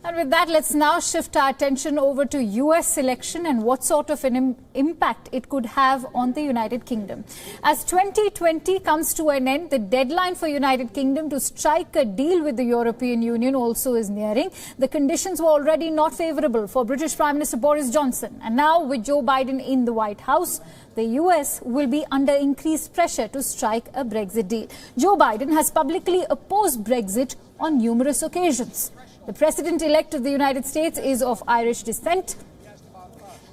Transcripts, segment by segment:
And with that, let's now shift our attention over to US election and what sort of an impact it could have on the United Kingdom. As 2020 comes to an end, the deadline for United Kingdom to strike a deal with the European Union also is nearing. The conditions were already not favourable for British Prime Minister Boris Johnson. And now with Joe Biden in the White House, the US will be under increased pressure to strike a Brexit deal. Joe Biden has publicly opposed Brexit on numerous occasions. The President-elect of the United States is of Irish descent.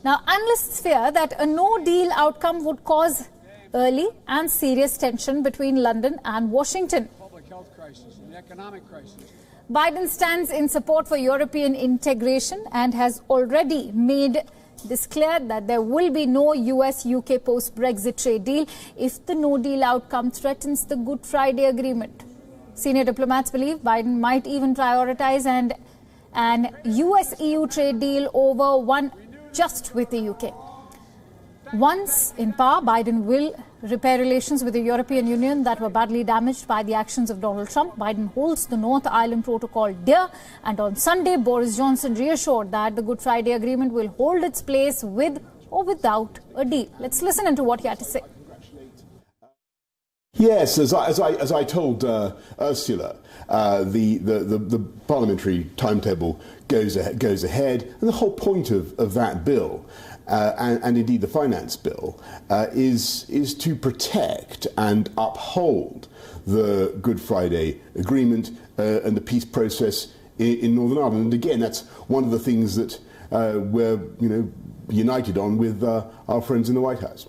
Now, analysts fear that a no-deal outcome would cause early and serious tension between London and Washington. Public health crisis and economic crisis. Biden stands in support for European integration and has already made this clear that there will be no US-UK post-Brexit trade deal if the no-deal outcome threatens the Good Friday Agreement. Senior diplomats believe Biden might even prioritize an US-EU trade deal over one just with the UK. Once in power, Biden will repair relations with the European Union that were badly damaged by the actions of Donald Trump. Biden holds the North Ireland Protocol dear, and on Sunday, Boris Johnson reassured that the Good Friday Agreement will hold its place with or without a deal. Let's listen into what he had to say. Yes, as I told Ursula, the parliamentary timetable goes ahead, and the whole point of that bill, and indeed the finance bill, is to protect and uphold the Good Friday Agreement and the peace process in Northern Ireland. And again, that's one of the things that we're united on with our friends in the White House.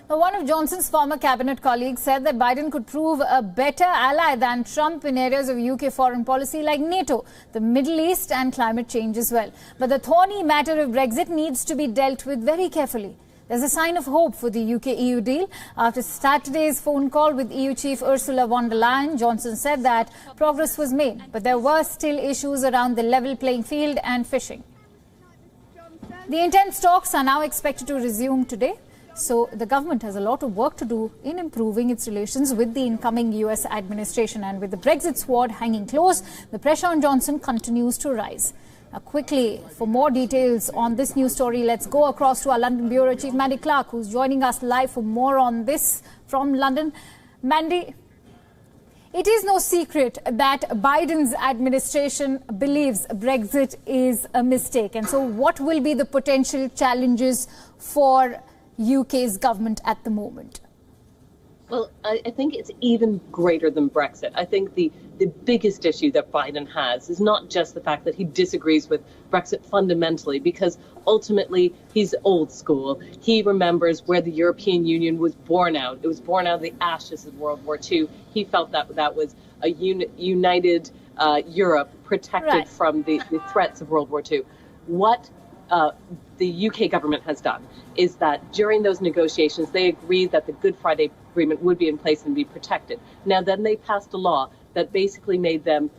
Now, one of Johnson's former cabinet colleagues said that Biden could prove a better ally than Trump in areas of UK foreign policy like NATO, the Middle East and climate change as well. But the thorny matter of Brexit needs to be dealt with very carefully. There's a sign of hope for the UK-EU deal. After Saturday's phone call with EU chief Ursula von der Leyen, Johnson said that progress was made, but there were still issues around the level playing field and fishing. The intense talks are now expected to resume today. So the government has a lot of work to do in improving its relations with the incoming US administration. And with the Brexit sword hanging close, the pressure on Johnson continues to rise. Now, quickly, for more details on this news story, let's go across to our London Bureau Chief Mandy Clark, who's joining us live for more on this from London. Mandy, it is no secret that Biden's administration believes Brexit is a mistake. And so what will be the potential challenges for UK's government at the moment? Well, I think it's even greater than Brexit. I think the biggest issue that Biden has is not just the fact that he disagrees with Brexit fundamentally, because ultimately he's old school. He remembers where the European Union was born out. It was born out of the ashes of World War II. He felt that that was a united Europe protected from the threats of World War II. What the UK government has done is that during those negotiations, they agreed that the Good Friday Agreement would be in place and be protected. Now, then they passed a law that basically made them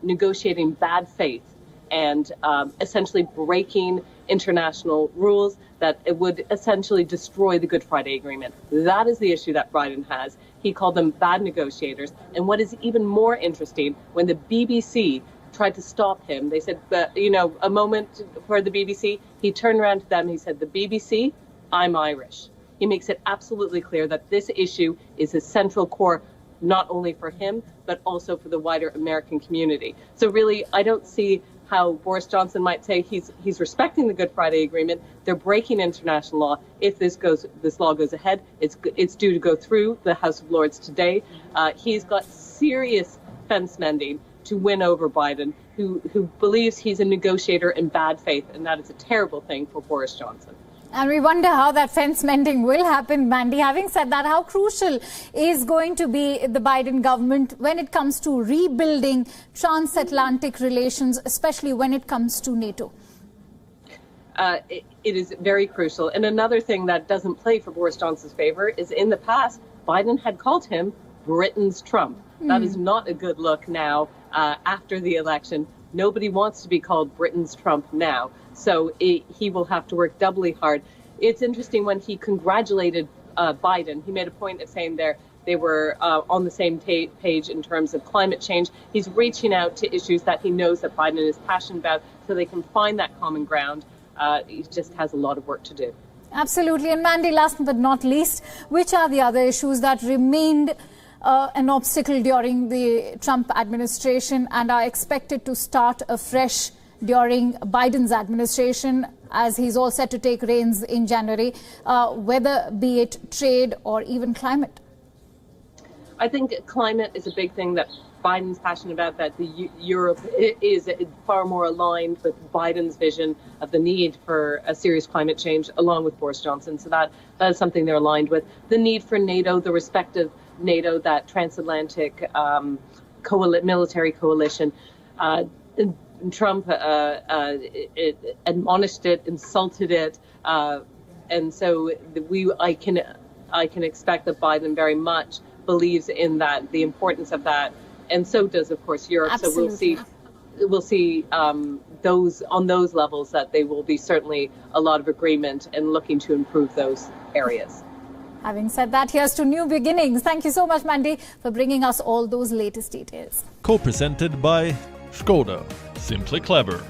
negotiate in bad faith and essentially breaking international rules, that it would essentially destroy the Good Friday Agreement. That is the issue that Biden has. He called them bad negotiators. And what is even more interesting, when the BBC tried to stop him, they said, a moment for the BBC, he turned around to them, he said, the BBC, I'm Irish. He makes it absolutely clear that this issue is a central core, not only for him, but also for the wider American community. So really, I don't see how Boris Johnson might say he's respecting the Good Friday Agreement. They're breaking international law. If this law goes ahead, it's due to go through the House of Lords today. He's got serious fence mending to win over Biden, who believes he's a negotiator in bad faith, and that is a terrible thing for Boris Johnson. And we wonder how that fence mending will happen, Mandy. Having said that, how crucial is going to be the Biden government when it comes to rebuilding transatlantic relations, especially when it comes to NATO? It is very crucial. And another thing that doesn't play for Boris Johnson's favor is, in the past, Biden had called him Britain's Trump. That is not a good look now after the election. Nobody wants to be called Britain's Trump now. So he will have to work doubly hard. It's interesting, when he congratulated Biden, he made a point of saying They were on the same page in terms of climate change. He's reaching out to issues that he knows that Biden is passionate about so they can find that common ground. He just has a lot of work to do. Absolutely. And Mandy, last but not least, which are the other issues that remained an obstacle during the Trump administration and are expected to start afresh during Biden's administration, as he's all set to take reins in January, whether be it trade or even climate? I think climate is a big thing that Biden's passionate about, that Europe is far more aligned with Biden's vision of the need for a serious climate change, along with Boris Johnson. So that is something they're aligned with. The need for NATO, the respect of NATO, that transatlantic military coalition. Trump admonished it, insulted it, and so I can expect that Biden very much believes in that, the importance of that, and so does, of course, Europe. Absolutely. So we'll see those on those levels that they will be certainly a lot of agreement and looking to improve those areas. Having said that, here's to new beginnings. Thank you so much, Mandy, for bringing us all those latest details. Co-presented by Skoda. Simply clever.